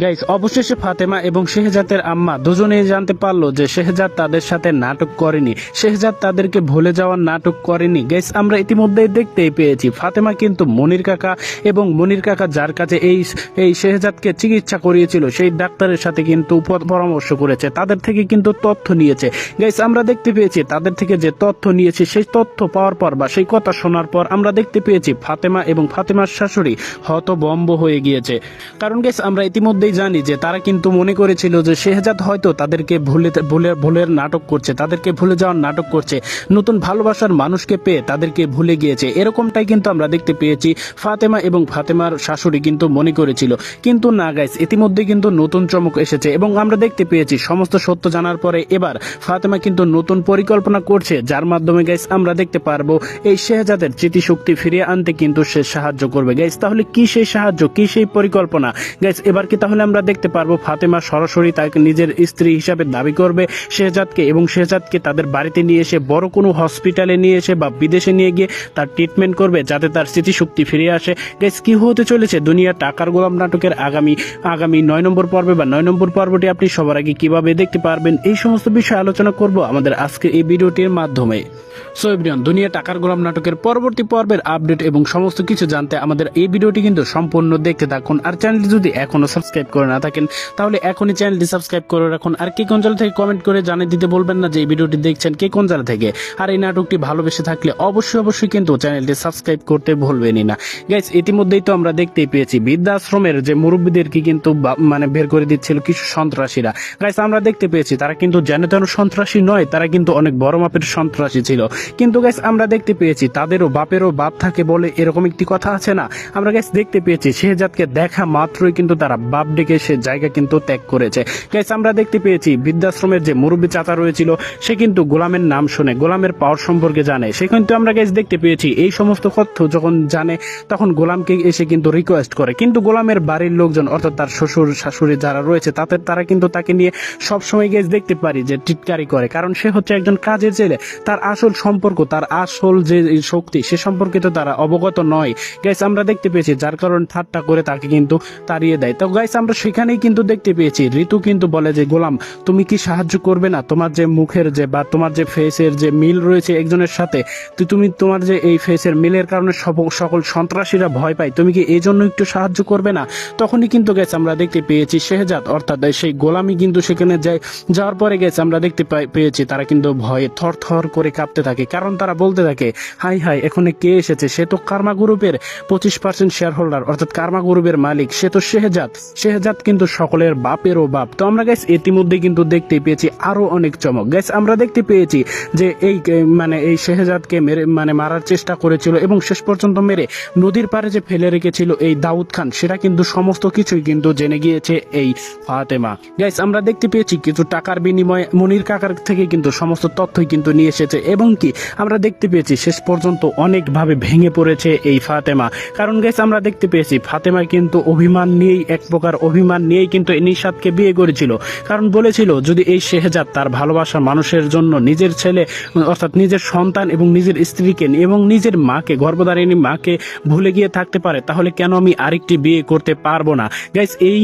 Guys, অবশেষে ফাতেমা এবং শেহজাদের আম্মা দুজনেই জানতে পারলো যে শেহজাদ তাদের সাথে নাটক করেনি, শেহজাদ তাদেরকে ভুলে যাওয়ার নাটক করেনি। গাইস, আমরা ইতিমধ্যেই দেখতেই পেয়েছি ফাতেমা কিন্তু মনির কাকা এবং মনির কাকা যার কাছে এই শেহজাদকে চিকিৎসা করিয়েছিল সেই ডাক্তারের সাথে কিন্তু পরামর্শ করেছে, তাদের থেকে কিন্তু তথ্য নিয়েছে। গাইস, আমরা দেখতে পেয়েছি তাদের থেকে যে তথ্য নিয়েছে সেই তথ্য পাওয়ার পর বা সেই কথা শোনার পর আমরা দেখতে পেয়েছি ফাতেমা এবং ফাতেমার শাশুড়ি হতভম্ব হয়ে গিয়েছে। কারণ গাইস, আমরা ইতিমধ্যেই জানি যে তারা কিন্তু মনে করেছিল যে শেহজাদ হয়তো তাদেরকে ভুলের নাটক করছে, তাদেরকে ভুলে যাওয়ার নাটক করছে, নতুন ভালোবাসার মানুষকে পেয়ে তাদেরকে ভুলে গিয়েছে। এরকমটাই কিন্তু আমরা দেখতে পেয়েছি ফাতেমা এবং ফাতেমার শাশুড়ি কিন্তু মনে করেছিল। কিন্তু না গাইস, ইতিমধ্যে কিন্তু নতুন চমক এসেছে এবং আমরা দেখতে পেয়েছি সমস্ত সত্য জানার পরে এবার ফাতেমা কিন্তু নতুন পরিকল্পনা করছে, যার মাধ্যমে গাইস আমরা দেখতে পারবো এই শেহজাদের স্মৃতিশক্তি ফিরিয়ে আনতে কিন্তু সে সাহায্য করবে। গাইস, তাহলে কি সেই সাহায্য, কি সেই পরিকল্পনা? গাইস, এবার কি তাহলে আমরা দেখতে পারবো ফাতেমা সরাসরি তাকে নিজের স্ত্রী হিসাবে দাবি করবে শেহজাদকে এবং শেহজাদকে তাদের বাড়িতে নিয়ে এসে বড় কোনো হসপিটালে নিয়ে এসে বা বিদেশে নিয়ে গিয়ে তার ট্রিটমেন্ট করবে যাতে তার স্মৃতিশক্তি ফিরে আসে? গাইস, কি হতে চলেছে দুনিয়া টাকার গোলাম নাটকের আগামী 9 নম্বর পর্বে বা 9 নম্বর পর্বটি আপনি সবার আগে কিভাবে দেখতে পারবেন, এই সমস্ত বিষয়ে আলোচনা করব আমাদের আজকের এই ভিডিওটির মাধ্যমে। সো এভরিওয়ান, দুনিয়া টাকার গোলাম নাটকের পরবর্তী পর্বের আপডেট এবং সমস্ত কিছু জানতে আমাদের এই ভিডিওটি কিন্তু সম্পূর্ণ দেখতে থাকুন। আর চ্যানেলটি যদি এখনো সাবস্ক্রাইব করে না থাকেন তাহলে এখনই চ্যানেলটি সাবস্ক্রাইব করে রাখুন। আর কে কোন জেলা থেকে কমেন্ট করে জানিয়ে দিতে বলবেন না যে এই ভিডিওটি দেখছেন কে কোন জেলা থেকে। আর এই নাটকটি ভালোবেসে থাকলে অবশ্যই কিন্তু চ্যানেলটি সাবস্ক্রাইব করতে ভুলবেনই না। গাইস, ইতিমধ্যেই তো আমরা দেখতেই পেয়েছি বৃদ্ধাশ্রমের যে মুরব্বীদেরকে কিন্তু বের করে দিচ্ছিল কিছু সন্ত্রাসীরা। গাইস, আমরা দেখতে পেয়েছি তারা কিন্তু যেন তেন সন্ত্রাসী নয়, তারা কিন্তু অনেক বড় মাপের সন্ত্রাসী ছিল। কিন্তু গাইস, আমরা দেখতে পেয়েছি তাদেরও বাপেরও বাপ থাকে বলে এরকম একটি কথা আছে না। আমরা গাইস দেখতে পেয়েছি শেহজাদকে দেখা মাত্রই কিন্তু তারা বাপ ডেকে সে জায়গা কিন্তু ত্যাগ করেছে। গাইস, আমরা দেখতে পেয়েছি বৃদ্ধাশ্রমের যে মুরব্বী চাচা রয়েছিল সে কিন্তু গোলামের নাম শুনে, গোলামের পাওয়ার সম্পর্কে জানে। সে কিন্তু আমরা গাইস দেখতে পেয়েছি এই সমস্ত তথ্য যখন জানে তখন গোলামকে এসে কিন্তু রিকোয়েস্ট করে, কিন্তু গোলামের বাড়ির লোকজন অর্থাৎ তার শ্বশুর শাশুড়ি যারা রয়েছে তারা কিন্তু তাকে নিয়ে সবসময় গাইস দেখতে পারি যে টিটকারি করে, কারণ সে হচ্ছে একজন কাজের ছেলে। তার আসল সম্পর্ক, তার আসল যে শক্তি সে সম্পর্কে তো তারা অবগত নয়। গাইস, আমরা দেখতে পেয়েছি যার কারণে ঠাট্টা করে তাকে কিন্তু তাড়িয়ে দেয়। তো গাইস, আমরা সেখানেই কিন্তু দেখতে পেয়েছি ঋতু কিন্তু বলে যে গোলাম তুমি কি সাহায্য করবে না, তোমার যে মুখের যে বা তোমার যে ফেসের যে মিল রয়েছে একজনের সাথে, তুমি তোমার যে এই ফেসের মিলের কারণে সকল সন্ত্রাসীরা ভয় পায়, তুমি কি এই জন্য একটু সাহায্য করবে না? তখনই কিন্তু গাইস আমরা দেখতে পেয়েছি শেহজাদ অর্থাৎ সেই গোলামি কিন্তু সেখানে যাওয়ার পরে গেছে আমরা দেখতে পেয়েছি তারা কিন্তু ভয়ে থর করে কাঁপতে থাকে, কারণ তারা বলতে থাকে হাই এখানে কে এসেছে, সে তো কার্মা গ্রুপের 25% শেয়ার হোল্ডার অর্থাৎ কার্মা গ্রুপের মালিক, সে তো শেহজাদ কিন্তু সকলের বাপেরও বাপ। তো আমরা গাইস ইতিমধ্যে কিন্তু দেখতে পেয়েছি আরো অনেক চমক। গাইস, আমরা দেখতে পেয়েছি যে এই শেহজাদকে মারার চেষ্টা করেছিল এবং শেষ পর্যন্ত মেরে নদীর পাড়ে যে ফেলে রেখেছিল এই দাউদ খান, সেটা কিন্তু সমস্ত কিছুই কিন্তু জেনে গিয়েছে এই ফাতেমা। গাইস, আমরা দেখতে পেয়েছি কিছু টাকার বিনিময়ে মনির কাকার থেকে কিন্তু সমস্ত তথ্যই কিন্তু নিয়ে এসেছে এবং কি আমরা দেখতে পেয়েছি শেষ পর্যন্ত অনেকভাবে ভেঙে পড়েছে এই ফাতেমা। কারণ গাইস, আমরা দেখতে পেয়েছি ফাতেমা কিন্তু এক প্রকার অভিমান নিয়েই কিন্তু নিশাদকে বিয়ে করেছিল, কারণ বলেছিল যদি এই শেহজাদ তার ভালোবাসার মানুষের জন্য নিজের ছেলে অর্থাৎ নিজের সন্তান এবং নিজের স্ত্রীকে এবং নিজের মাকে, গর্ভধারিণী মাকে ভুলে গিয়ে থাকতে পারে, তাহলে কেন আমি আরেকটি বিয়ে করতে পারবো না? গাইস, এই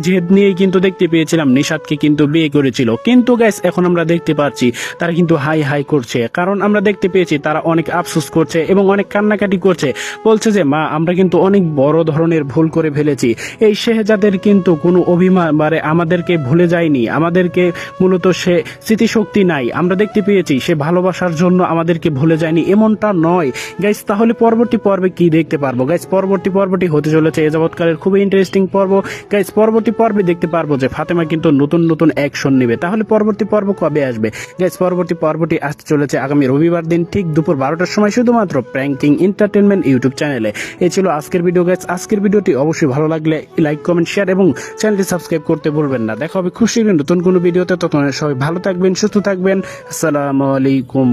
জেদ নিয়েই কিন্তু দেখতে পেয়েছিলাম নিশাদকে কিন্তু বিয়ে করেছিল। কিন্তু গাইস, এখন আমরা দেখতে পাচ্ছি তারা কিন্তু হাই করছে, কারণ আমরা দেখতে পেয়েছি তারা অনেক আফসোস করছে এবং অনেক কান্নাকাটি করছে, বলছে যে মা আমরা কিন্তু অনেক বড় ধরনের ভুল করে ফেলেছি। এই শেহজাদের কিন্তু কোনো অভিমান আমাদেরকে ভুলে যায়নি, আমাদেরকে মূলত সে স্মৃতিশক্তি নাই, আমরা দেখতে পেয়েছি সে ভালোবাসার জন্য আমাদেরকে ভুলে যায়নি, এমনটা নয়। গাইস, তাহলে পরবর্তী পর্বে কি দেখতে পারবো? গাইস, পরবর্তী পর্বটি হতে চলেছে এ যাবৎকালের খুবই ইন্টারেস্টিং পর্ব। গাইস, পরবর্তী পর্বে দেখতে পারবো যে ফাতেমা কিন্তু নতুন অ্যাকশন নেবে। তাহলে পরবর্তী পর্ব কবে আসবে? গাইস, পরবর্তী পর্বটি আসতে চলেছে আগামী রবিবার দিন ঠিক দুপুর 12টার সময় শুধুমাত্র প্র্যাঙ্কিং এন্টারটেনমেন্ট ইউটিউব চ্যানেলে। এই ছিল আজকের ভিডিও। গাইস, আজকের ভিডিওটি অবশ্যই ভালো লাগলে লাইক কমেন্ট শেয়ার এবং চ্যানেলটি সাবস্ক্রাইব করতে ভুলবেন না। দেখা হবে খুশি নতুন কোনো ভিডিওতে, ততক্ষণ সবাই ভালো থাকবেন, সুস্থ থাকবেন। আসসালামু আলাইকুম।